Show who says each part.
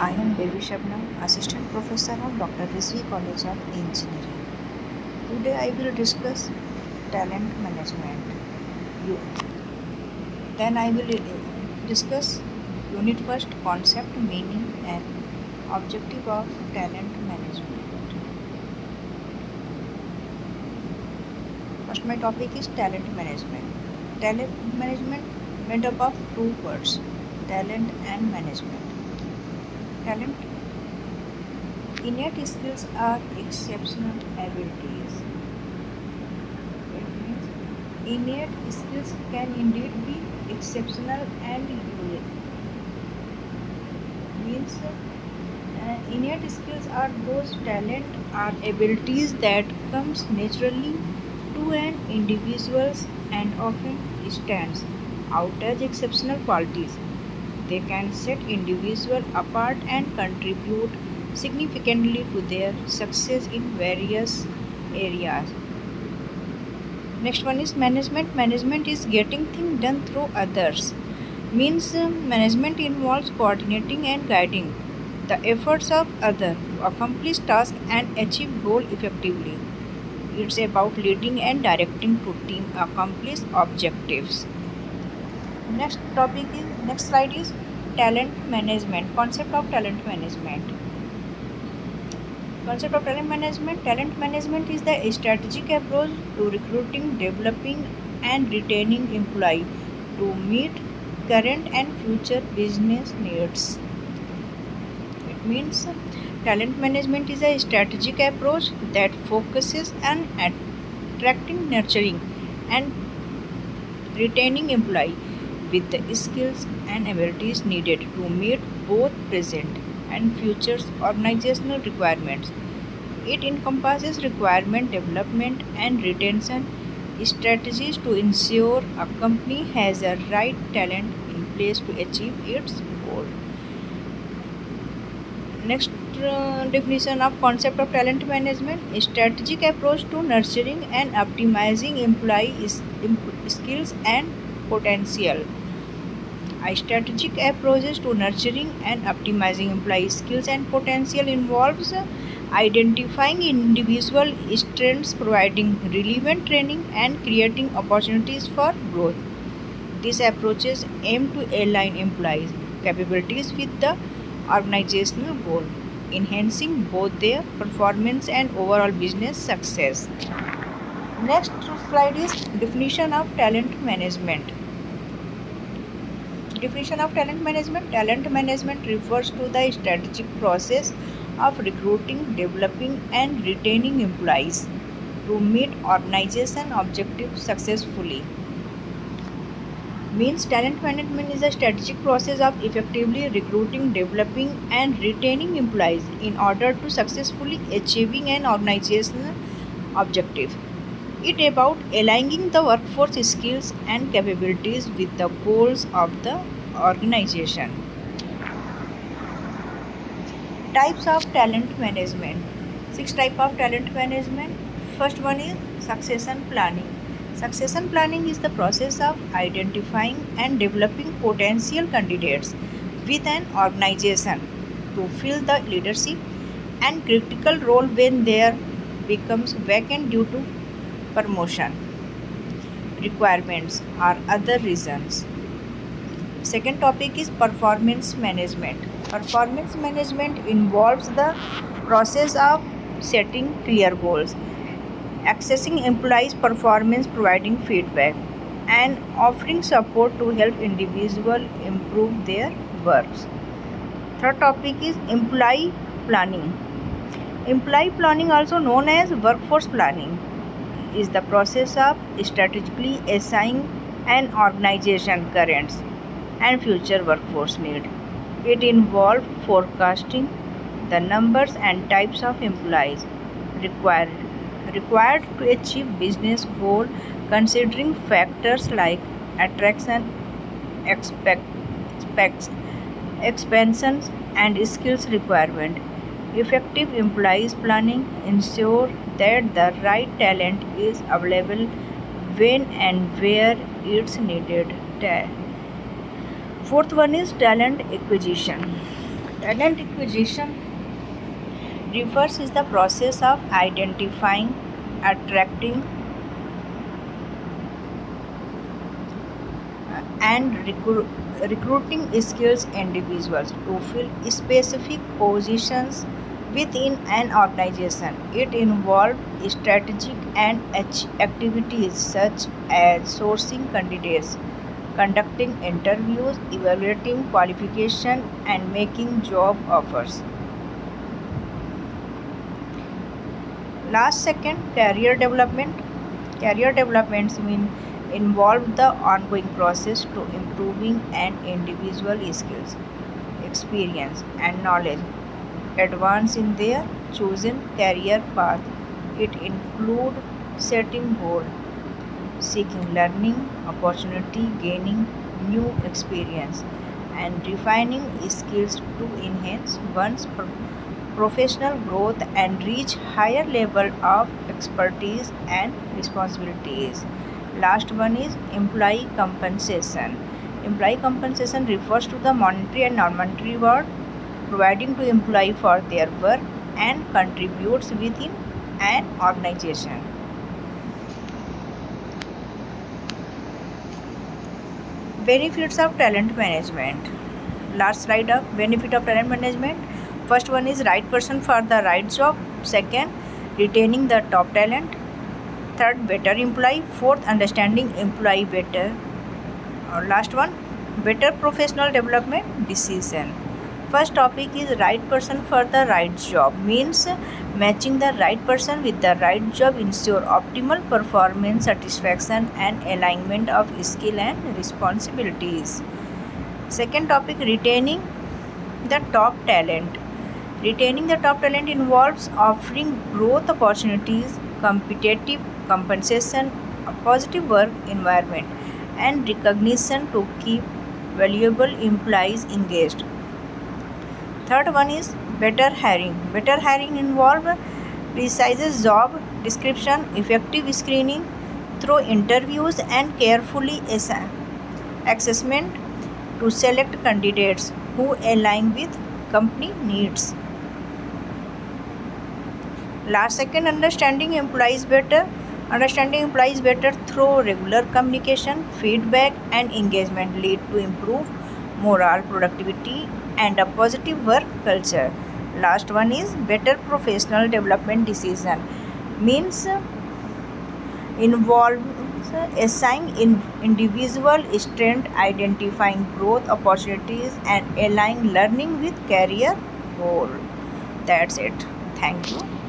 Speaker 1: I am Devi Shabnam, Assistant Professor of Dr. Rizvi College of Engineering. Today I will discuss talent management. You, then I will discuss Unit First concept, meaning and objective of talent management. First my topic is talent management. Talent management made up of two words, talent and management. Talent innate skills are exceptional abilities. It means innate skills can indeed be exceptional and unique. Means innate skills are those talent or abilities that comes naturally to an individual and often stands out as exceptional qualities. They can set individual apart and contribute significantly to their success in various areas. Next one is management. Management is getting things done through others. Means management involves coordinating and guiding the efforts of others to accomplish tasks and achieve goals effectively. It's about leading and directing to team accomplish objectives. Next slide is talent management. Concept of talent management. Concept of talent management. Talent management is the strategic approach to recruiting, developing, and retaining employees to meet current and future business needs. It means talent management is a strategic approach that focuses on attracting, nurturing, and retaining employees with the skills and abilities needed to meet both present and future organizational requirements. It encompasses requirement development and retention strategies to ensure a company has the right talent in place to achieve its goal. Next definition of concept of talent management: a strategic approach to nurturing and optimizing employee skills and potential. A strategic approach to nurturing and optimizing employee skills and potential involves identifying individual strengths, providing relevant training, and creating opportunities for growth. These approaches aim to align employees' capabilities with the organizational goal, enhancing both their performance and overall business success. Next slide is definition of talent management. Definition of talent management. Talent management refers to the strategic process of recruiting, developing, and retaining employees to meet organization objectives successfully. Means talent management is a strategic process of effectively recruiting, developing, and retaining employees in order to successfully achieving an organizational objective. It about aligning the workforce skills and capabilities with the goals of the organization. Types of talent management. 6 types of talent management. First one is succession planning. Succession planning is the process of identifying and developing potential candidates with an organization to fill the leadership and critical role when there becomes vacant due to promotion, requirements, or other reasons. Second topic is performance management. Performance management involves the process of setting clear goals, assessing employees' performance, providing feedback, and offering support to help individuals improve their works. Third topic is employee planning. Employee planning, also known as workforce planning, is the process of strategically assigning an organization current and future workforce need. It involves forecasting the numbers and types of employees required to achieve business goal, considering factors like attraction, expansions, and skills requirement. Effective employees planning ensure that the right talent is available when and where it's needed. Fourth one is talent acquisition. Talent acquisition refers is the process of identifying, attracting, and recruiting skills individuals to fill specific positions within an organization. It involves strategic and activities such as sourcing candidates, conducting interviews, evaluating qualification, and making job offers. Last second, career development. Career developments mean involve the ongoing process to improving an individual skills, experience, and knowledge advance in their chosen career path. It include setting goal, seeking learning opportunity, gaining new experience, and refining skills to enhance one's professional growth and reach higher level of expertise and responsibilities. Last one is employee compensation. Employee compensation refers to the monetary and non-monetary reward providing to employee for their work and contributes within an organization. Benefits of talent management. Last slide of benefit of talent management. First one is right person for the right job. Second, retaining the top talent. Third, better employee. Fourth, understanding employee better. Last one, better professional development decision. First topic is right person for the right job, means matching the right person with the right job ensure optimal performance, satisfaction, and alignment of skill and responsibilities. Second topic, retaining the top talent. Retaining the top talent involves offering growth opportunities, competitive compensation, a positive work environment, and recognition to keep valuable employees engaged. Third one is better hiring. Better hiring involve precise job description, effective screening through interviews, and carefully assessment to select candidates who align with company needs. Last second, understanding employees better. Understanding employees better through regular communication, feedback, and engagement lead to improved morale, productivity, and a positive work culture. Last one is better professional development decision. Means involves assigning individual strength, identifying growth opportunities, and aligning learning with career goal. That's it. Thank you.